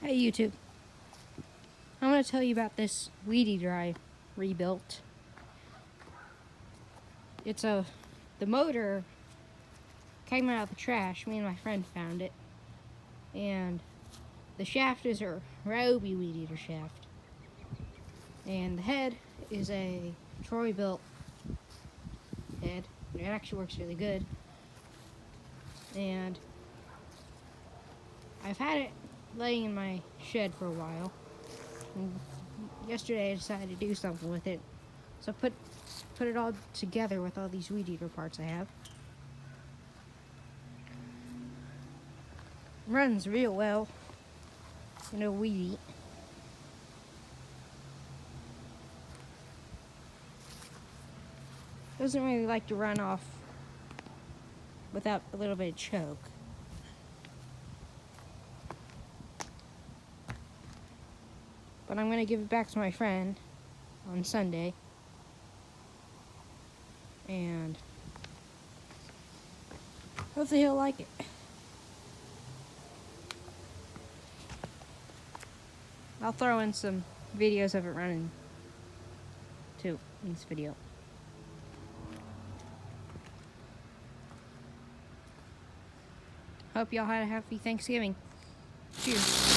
Hey YouTube, I'm going to tell you about this weed eater I rebuilt. The motor came out of the trash. Me and my friend found it. And the shaft is a Ryobi weed eater shaft. And the head is a Troy built head. It actually works really good. And I've had it laying in my shed for a while. And yesterday I decided to do something with it. So I put it all together with all these weed eater parts I have. Runs real well. Weed eat. Doesn't really like to run off without a little bit of choke. But I'm going to give it back to my friend on Sunday. And hopefully he'll like it. I'll throw in some videos of it running too in this video. Hope y'all had a happy Thanksgiving. Cheers.